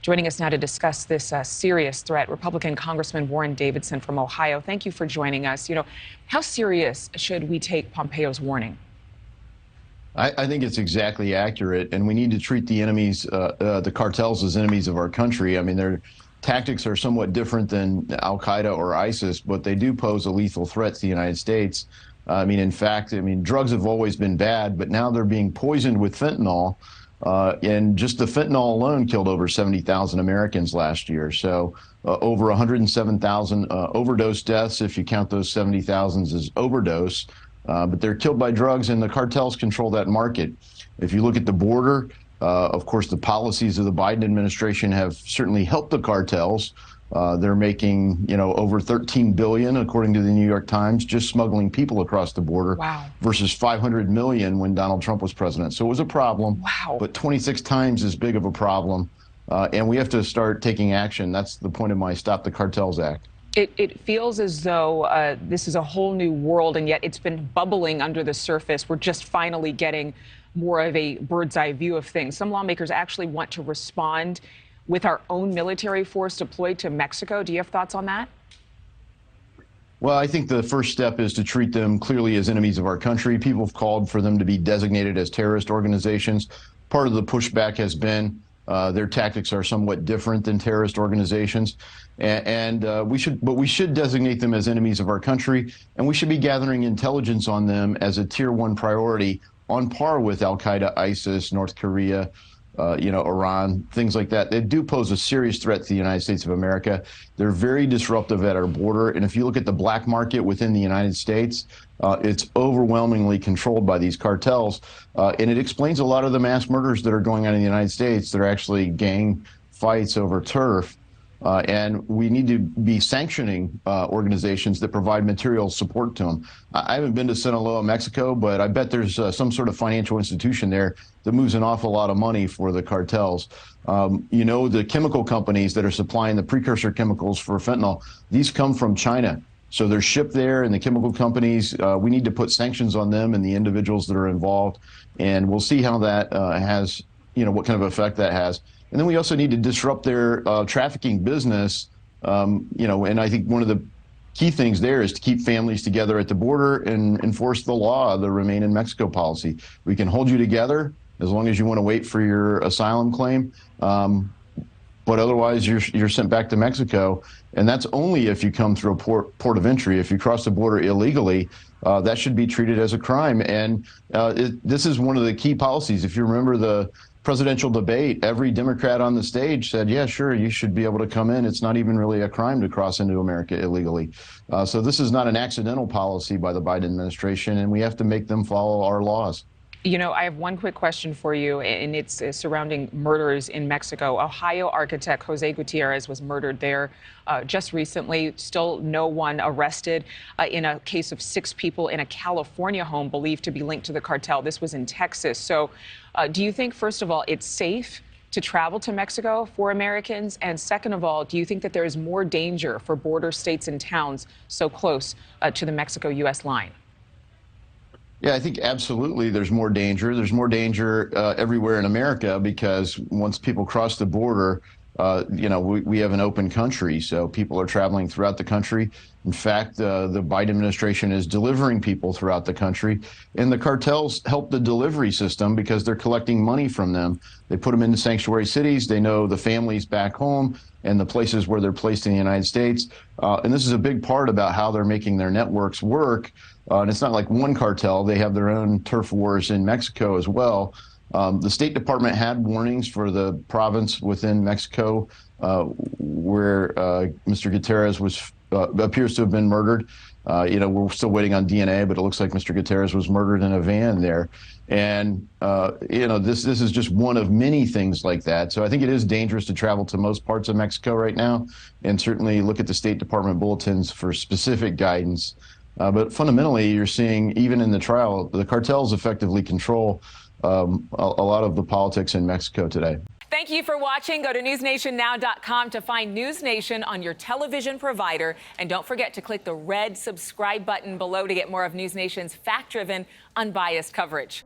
Joining us now to discuss this serious threat, Republican Congressman Warren Davidson from Ohio. Thank you for joining us. How serious should we take Pompeo's warning? I think it's exactly accurate, and we need to treat the enemies, the cartels, as enemies of our country. I mean, their tactics are somewhat different than al-Qaeda or ISIS, but they do pose a lethal threat to the United States. In fact, drugs have always been bad, but now they're being poisoned with fentanyl. And just the fentanyl alone killed over 70,000 Americans last year. So over 107,000 overdose deaths, if you count those 70,000 as overdose. But they're killed by drugs, and the cartels control that market. If you look at the border, of course, the policies of the Biden administration have certainly helped the cartels. They're making, over $13 billion, according to the New York Times, just smuggling people across the border. Wow. Versus $500 million when Donald Trump was president. So it was a problem. Wow. But 26 times as big of a problem. And we have to start taking action. That's the point of my Stop the Cartels Act. It feels as though this is a whole new world, and yet it's been bubbling under the surface. We're just finally getting more of a bird's eye view of things. Some lawmakers actually want to respond with our own military force deployed to Mexico. Do you have thoughts on that? Well, I think the first step is to treat them clearly as enemies of our country. People have called for them to be designated as terrorist organizations. Part of the pushback has been their tactics are somewhat different than terrorist organizations. We should designate them as enemies of our country, and we should be gathering intelligence on them as a tier 1 priority on par with al-Qaeda, ISIS, North Korea, Iran, things like that. They do pose a serious threat to the United States of America. They're very disruptive at our border. And if you look at the black market within the United States, it's overwhelmingly controlled by these cartels. And it explains a lot of the mass murders that are going on in the United States. They're actually gang fights over turf. And we need to be sanctioning organizations that provide material support to them. I haven't been to Sinaloa, Mexico, but I bet there's some sort of financial institution there that moves an awful lot of money for the cartels. The chemical companies that are supplying the precursor chemicals for fentanyl, these come from China. So they're shipped there, and the chemical companies, we need to put sanctions on them and the individuals that are involved. And we'll see how that has, what kind of effect that has. And then we also need to disrupt their trafficking business, and I think one of the key things there is to keep families together at the border and enforce the law, the Remain in Mexico policy. We can hold you together as long as you want to wait for your asylum claim, but otherwise you're sent back to Mexico, and that's only if you come through a port of entry. If you cross the border illegally, that should be treated as a crime. And this is one of the key policies. If you remember the presidential debate, every Democrat on the stage said, yeah, sure, you should be able to come in. It's not even really a crime to cross into America illegally. So this is not an accidental policy by the Biden administration, and we have to make them follow our laws. I have one quick question for you, and it's surrounding murders in Mexico. Ohio architect Jose Gutierrez was murdered there just recently. Still no one arrested in a case of 6 people in a California home believed to be linked to the cartel. This was in Texas. So do you think, first of all, it's safe to travel to Mexico for Americans? And second of all, do you think that there is more danger for border states and towns so close to the Mexico-U.S. line? Yeah, I think absolutely there's more danger. There's more danger everywhere in America because once people cross the border, we have an open country, so people are traveling throughout the country. In fact, the Biden administration is delivering people throughout the country, and the cartels help the delivery system because they're collecting money from them. They put them into sanctuary cities. They know the families back home and the places where they're placed in the United States. And this is a big part about how they're making their networks work. And it's not like one cartel. They have their own turf wars in Mexico as well. The State Department had warnings for the province within Mexico where Mr. Gutierrez appears to have been murdered. We're still waiting on DNA, but it looks like Mr. Gutierrez was murdered in a van there. And, this is just one of many things like that. So I think it is dangerous to travel to most parts of Mexico right now, and certainly look at the State Department bulletins for specific guidance. But fundamentally, you're seeing, even in the trial, the cartels effectively control a lot of the politics in Mexico today. Thank you for watching. Go to newsnationnow.com to find News Nation on your television provider. And don't forget to click the red subscribe button below to get more of News Nation's fact-driven, unbiased coverage.